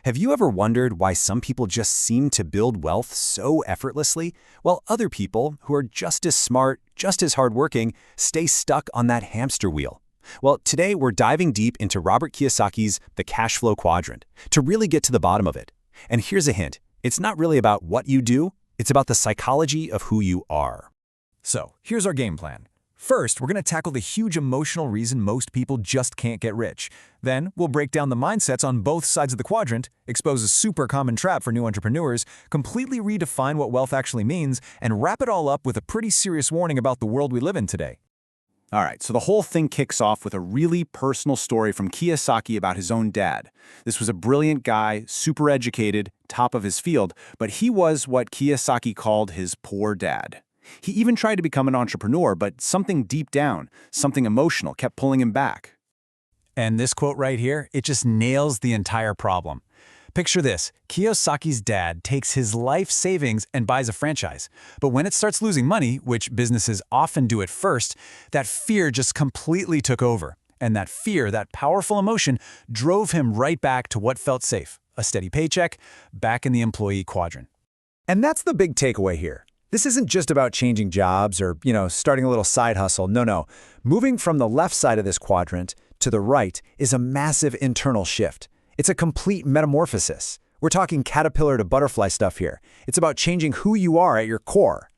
Have you ever wondered why some people just seem to build wealth so effortlessly, while other people, who are just as smart, just as hardworking, stay stuck on that hamster wheel? Well, today we're diving deep into Robert Kiyosaki's The Cashflow Quadrant to really get to the bottom of it. And here's a hint. It's not really about what you do, it's about the psychology of who you are. So, here's our game plan. First, we're going to tackle the huge emotional reason most people just can't get rich. Then, we'll break down the mindsets on both sides of the quadrant, expose a super common trap for new entrepreneurs, completely redefine what wealth actually means, and wrap it all up with a pretty serious warning about the world we live in today. All right, so the whole thing kicks off with a really personal story from Kiyosaki about his own dad. This was a brilliant guy, super educated, top of his field, but he was what Kiyosaki called his poor dad. He even tried to become an entrepreneur, but something deep down, something emotional, kept pulling him back. And this quote right here, it just nails the entire problem. Picture this, Kiyosaki's dad takes his life savings and buys a franchise. But when it starts losing money, which businesses often do at first, that fear just completely took over. And that fear, that powerful emotion, drove him right back to what felt safe, a steady paycheck, back in the employee quadrant. And that's the big takeaway here. This isn't just about changing jobs or, starting a little side hustle. No. Moving from the left side of this quadrant to the right is a massive internal shift. It's a complete metamorphosis. We're talking caterpillar to butterfly stuff here. It's about changing who you are at your core.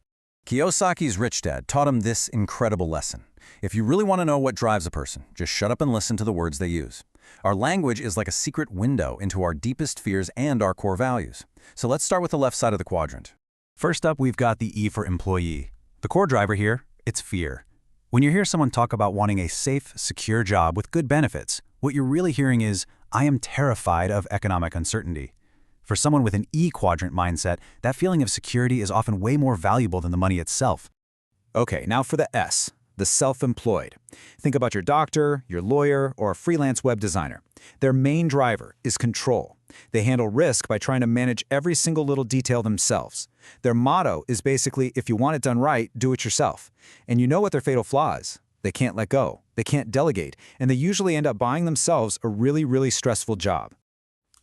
Kiyosaki's rich dad taught him this incredible lesson. If you really want to know what drives a person, just shut up and listen to the words they use. Our language is like a secret window into our deepest fears and our core values. So let's start with the left side of the quadrant. First up, we've got the E for employee. The core driver here, it's fear. When you hear someone talk about wanting a safe, secure job with good benefits, what you're really hearing is, I am terrified of economic uncertainty. For someone with an E quadrant mindset, that feeling of security is often way more valuable than the money itself. Okay, now for the S, the self-employed. Think about your doctor, your lawyer, or a freelance web designer. Their main driver is control. They handle risk by trying to manage every single little detail themselves. Their motto is basically, if you want it done right, do it yourself. And you know what their fatal flaw is? They can't let go, they can't delegate, and they usually end up buying themselves a really stressful job.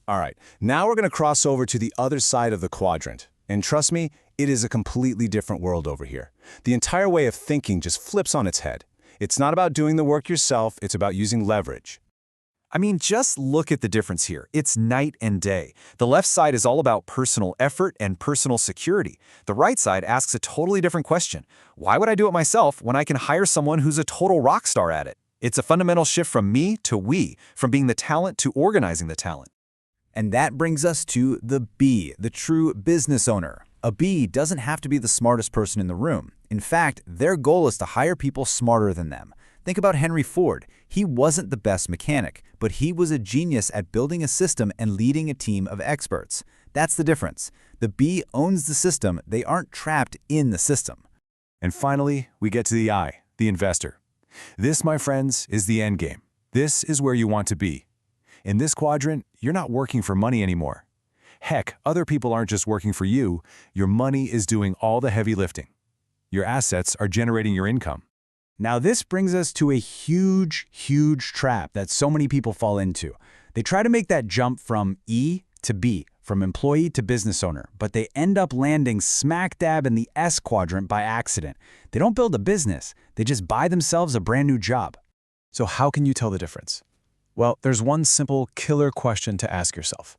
All right, now we're going to cross over to the other side of the quadrant. And trust me, it is a completely different world over here. The entire way of thinking just flips on its head. It's not about doing the work yourself, it's about using leverage. I mean, just look at the difference here. It's night and day. The left side is all about personal effort and personal security. The right side asks a totally different question. Why would I do it myself when I can hire someone who's a total rock star at it? It's a fundamental shift from me to we, from being the talent to organizing the talent. And that brings us to the B, the true business owner. A B doesn't have to be the smartest person in the room. In fact, their goal is to hire people smarter than them. Think about Henry Ford. He wasn't the best mechanic, but he was a genius at building a system and leading a team of experts. That's the difference. The B owns the system. They aren't trapped in the system. And finally, we get to the I, the investor. This, my friends, is the end game. This is where you want to be. In this quadrant, you're not working for money anymore. Heck, other people aren't just working for you. Your money is doing all the heavy lifting. Your assets are generating your income. Now this brings us to a huge trap that so many people fall into. They try to make that jump from E to B, from employee to business owner, but they end up landing smack dab in the S quadrant by accident. They don't build a business, they just buy themselves a brand new job. So how can you tell the difference? Well, there's one simple killer question to ask yourself.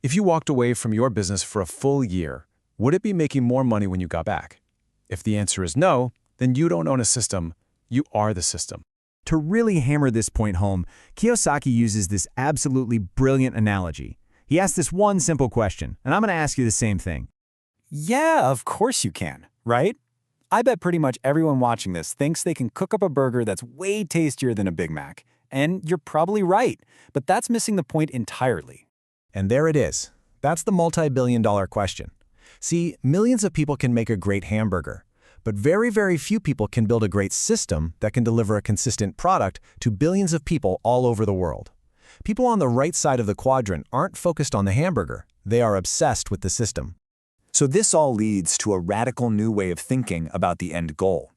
If you walked away from your business for a full year, would it be making more money when you got back? If the answer is no, then you don't own a system. You are the system. To really hammer this point home, Kiyosaki uses this absolutely brilliant analogy. He asks this one simple question, and I'm going to ask you the same thing. Yeah, of course you can, right? I bet pretty much everyone watching this thinks they can cook up a burger that's way tastier than a Big Mac. And you're probably right, but that's missing the point entirely. And there it is. That's the multi-billion-dollar question. See, millions of people can make a great hamburger, but very few people can build a great system that can deliver a consistent product to billions of people all over the world. People on the right side of the quadrant aren't focused on the hamburger. They are obsessed with the system. So this all leads to a radical new way of thinking about the end goal.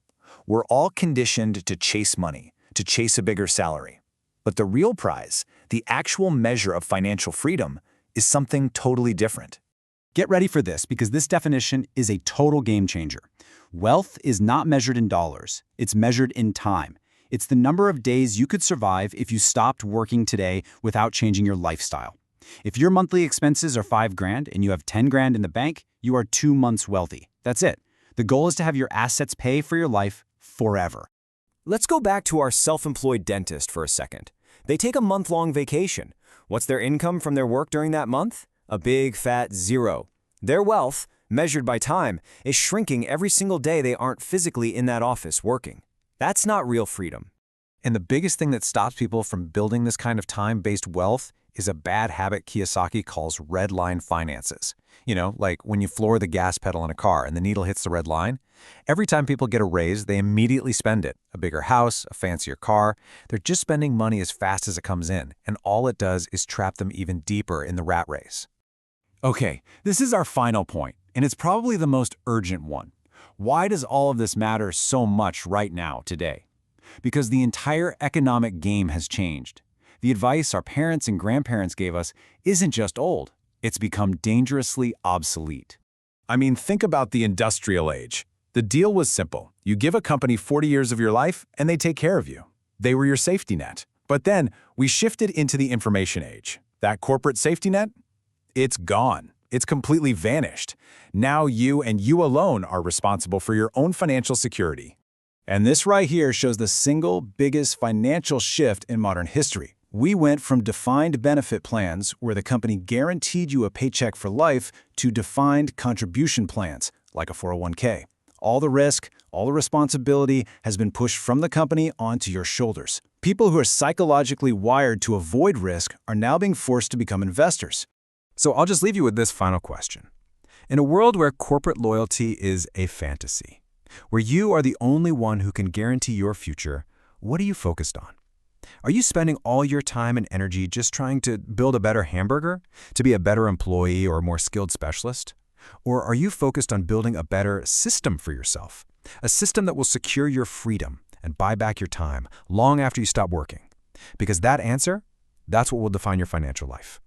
We're all conditioned to chase money, to chase a bigger salary. But the real prize, the actual measure of financial freedom, is something totally different. Get ready for this because this definition is a total game changer. Wealth is not measured in dollars. It's measured in time. It's the number of days you could survive if you stopped working today without changing your lifestyle. If your monthly expenses are $5,000 and you have $10,000 in the bank, you are 2 months wealthy. That's it. The goal is to have your assets pay for your life forever. Let's go back to our self-employed dentist for a second. They take a month-long vacation. What's their income from their work during that month? A big, fat zero. Their wealth, measured by time, is shrinking every single day they aren't physically in that office working. That's not real freedom. And the biggest thing that stops people from building this kind of time-based wealth is a bad habit Kiyosaki calls red line finances. You know, like when you floor the gas pedal in a car and the needle hits the red line. Every time people get a raise, they immediately spend it. A bigger house, a fancier car. They're just spending money as fast as it comes in, and all it does is trap them even deeper in the rat race. Okay, this is our final point, and it's probably the most urgent one. Why does all of this matter so much right now, today? Because the entire economic game has changed. The advice our parents and grandparents gave us isn't just old, it's become dangerously obsolete. I mean, think about the industrial age. The deal was simple. You give a company 40 years of your life, and they take care of you. They were your safety net. But then, we shifted into the information age. That corporate safety net? It's gone. It's completely vanished. Now you and you alone are responsible for your own financial security. And this right here shows the single biggest financial shift in modern history. We went from defined benefit plans, where the company guaranteed you a paycheck for life, to defined contribution plans, like a 401k. All the risk, all the responsibility has been pushed from the company onto your shoulders. People who are psychologically wired to avoid risk are now being forced to become investors. So I'll just leave you with this final question. In a world where corporate loyalty is a fantasy, where you are the only one who can guarantee your future, what are you focused on? Are you spending all your time and energy just trying to build a better hamburger, to be a better employee or a more skilled specialist? Or are you focused on building a better system for yourself, a system that will secure your freedom and buy back your time long after you stop working? Because that answer, that's what will define your financial life.